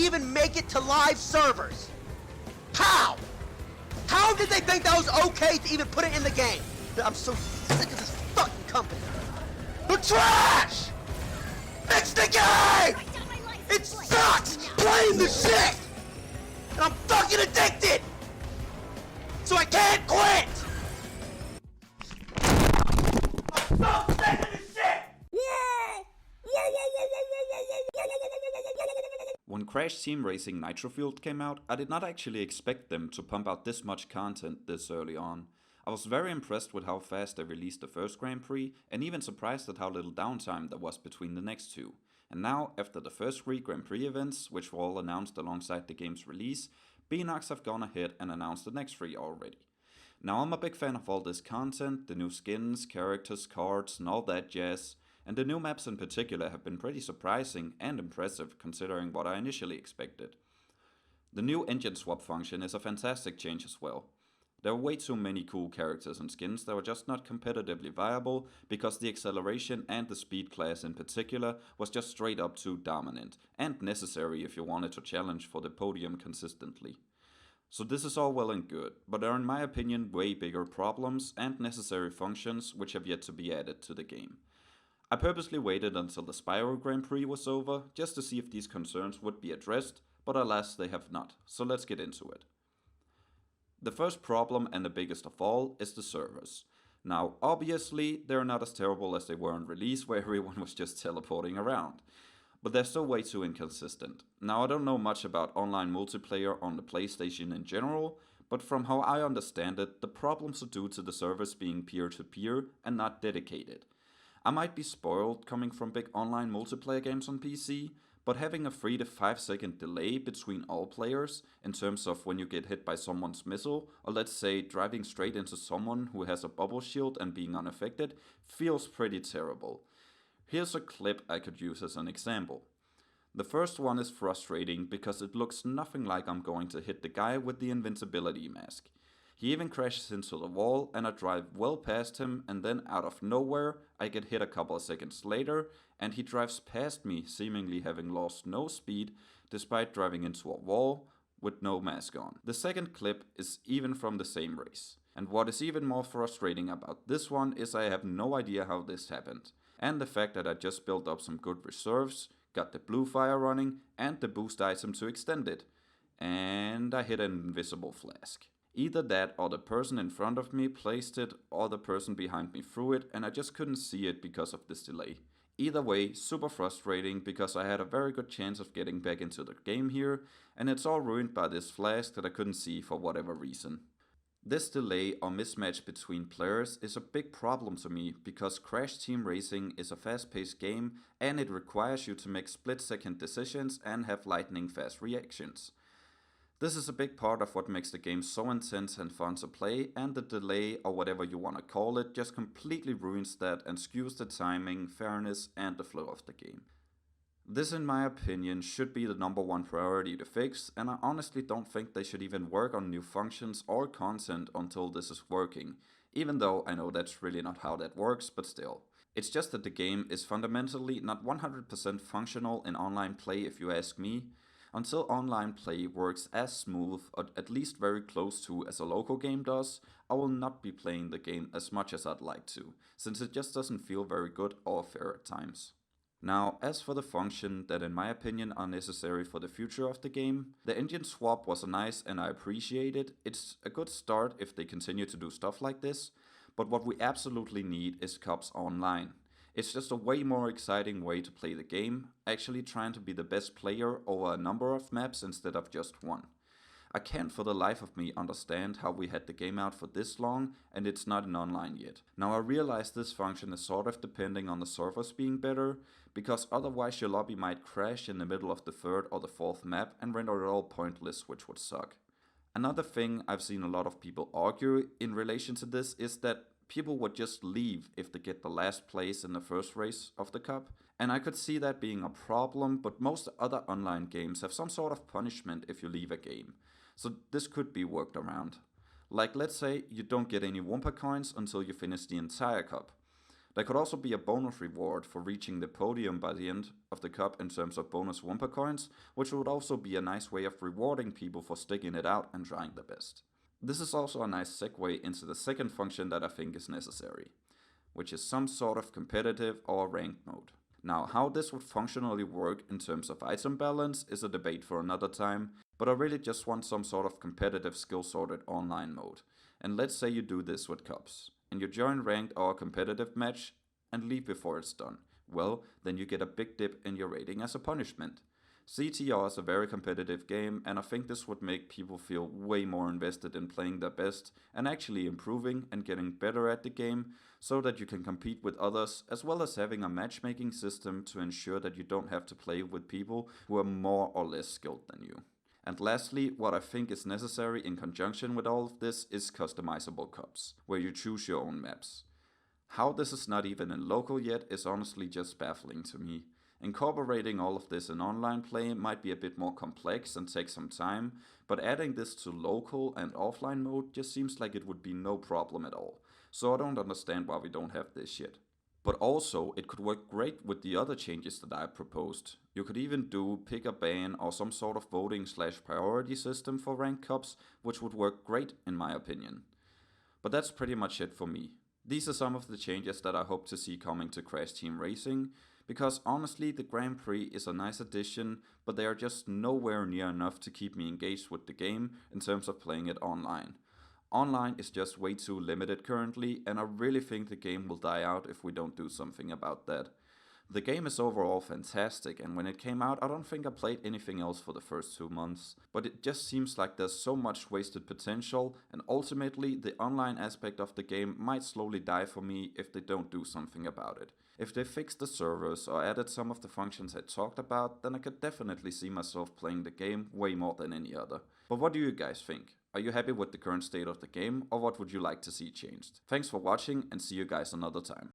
even make it to live servers? How? How did they think that was okay to even put it in the game? I'm so sick of this fucking company. They're trash! Fix the game! It sucks playing the shit! And I'm fucking addicted! So I can't quit! I'm so sick of this shit! When Crash Team Racing Nitro Fueled came out, I did not actually expect them to pump out this much content this early on. I was very impressed with how fast they released the first Grand Prix, and even surprised at how little downtime there was between the next two. And now, after the first 3 Grand Prix events, which were all announced alongside the game's release, Beanox have gone ahead and announced the next 3 already. Now I'm a big fan of all this content, the new skins, characters, cards and all that jazz, and the new maps in particular have been pretty surprising and impressive considering what I initially expected. The new engine swap function is a fantastic change as well. There are way too many cool characters and skins that were just not competitively viable because the acceleration and the speed class in particular was just straight up too dominant and necessary if you wanted to challenge for the podium consistently. So this is all well and good, but there are in my opinion way bigger problems and necessary functions which have yet to be added to the game. I purposely waited until the Spyro Grand Prix was over just to see if these concerns would be addressed, but alas they have not, so let's get into it. The first problem, and the biggest of all, is the servers. Now, obviously, they're not as terrible as they were on release, where everyone was just teleporting around. But they're still way too inconsistent. Now, I don't know much about online multiplayer on the PlayStation in general, but from how I understand it, the problems are due to the servers being peer-to-peer and not dedicated. I might be spoiled coming from big online multiplayer games on PC, but having a 3 to 5 second delay between all players in terms of when you get hit by someone's missile, or let's say driving straight into someone who has a bubble shield and being unaffected, feels pretty terrible. Here's a clip I could use as an example. The first one is frustrating because it looks nothing like I'm going to hit the guy with the invincibility mask. He even crashes into the wall and I drive well past him, and then out of nowhere I get hit a couple of seconds later and he drives past me, seemingly having lost no speed despite driving into a wall with no mask on. The second clip is even from the same race. And what is even more frustrating about this one is I have no idea how this happened. And the fact that I just built up some good reserves, got the blue fire running and the boost item to extend it. And I hit an invisible flask. Either that or the person in front of me placed it or the person behind me threw it and I just couldn't see it because of this delay. Either way, super frustrating because I had a very good chance of getting back into the game here, and it's all ruined by this flask that I couldn't see for whatever reason. This delay or mismatch between players is a big problem to me because Crash Team Racing is a fast-paced game and it requires you to make split-second decisions and have lightning fast reactions. This is a big part of what makes the game so intense and fun to play, and the delay, or whatever you want to call it, just completely ruins that and skews the timing, fairness and the flow of the game. This in my opinion should be the #1 priority to fix, and I honestly don't think they should even work on new functions or content until this is working, even though I know that's really not how that works, but still. It's just that the game is fundamentally not 100% functional in online play if you ask me. Until online play works as smooth, or at least very close to as a local game does, I will not be playing the game as much as I'd like to, since it just doesn't feel very good or fair at times. Now, as for the function that in my opinion are necessary for the future of the game, the engine swap was nice and I appreciate it. It's a good start if they continue to do stuff like this, but what we absolutely need is Cops Online. It's just a way more exciting way to play the game, actually trying to be the best player over a number of maps instead of just one. I can't for the life of me understand how we had the game out for this long and it's not in online yet. Now I realize this function is sort of depending on the servers being better, because otherwise your lobby might crash in the middle of the 3rd or the 4th map and render it all pointless, which would suck. Another thing I've seen a lot of people argue in relation to this is that people would just leave if they get the last place in the first race of the cup. And I could see that being a problem, but most other online games have some sort of punishment if you leave a game. So this could be worked around. Like let's say you don't get any Wumpa coins until you finish the entire cup. There could also be a bonus reward for reaching the podium by the end of the cup in terms of bonus Wumpa coins, which would also be a nice way of rewarding people for sticking it out and trying their best. This is also a nice segue into the second function that I think is necessary, which is some sort of competitive or ranked mode. Now, how this would functionally work in terms of item balance is a debate for another time, but I really just want some sort of competitive skill sorted online mode. And let's say you do this with cups, and you join ranked or competitive match and leave before it's done. Well, then you get a big dip in your rating as a punishment. CTR is a very competitive game, and I think this would make people feel way more invested in playing their best and actually improving and getting better at the game so that you can compete with others, as well as having a matchmaking system to ensure that you don't have to play with people who are more or less skilled than you. And lastly, what I think is necessary in conjunction with all of this is customizable cups, where you choose your own maps. How this is not even in local yet is honestly just baffling to me. Incorporating all of this in online play might be a bit more complex and take some time, but adding this to local and offline mode just seems like it would be no problem at all, so I don't understand why we don't have this yet. But also, it could work great with the other changes that I proposed. You could even do pick a ban or some sort of voting/priority system for ranked cups, which would work great in my opinion. But that's pretty much it for me. These are some of the changes that I hope to see coming to Crash Team Racing, because honestly the Grand Prix is a nice addition, but they are just nowhere near enough to keep me engaged with the game in terms of playing it online. Online is just way too limited currently, and I really think the game will die out if we don't do something about that. The game is overall fantastic, and when it came out I don't think I played anything else for the first 2 months, but it just seems like there's so much wasted potential, and ultimately the online aspect of the game might slowly die for me if they don't do something about it. If they fixed the servers or added some of the functions I talked about, then I could definitely see myself playing the game way more than any other. But what do you guys think? Are you happy with the current state of the game, or what would you like to see changed? Thanks for watching, and see you guys another time.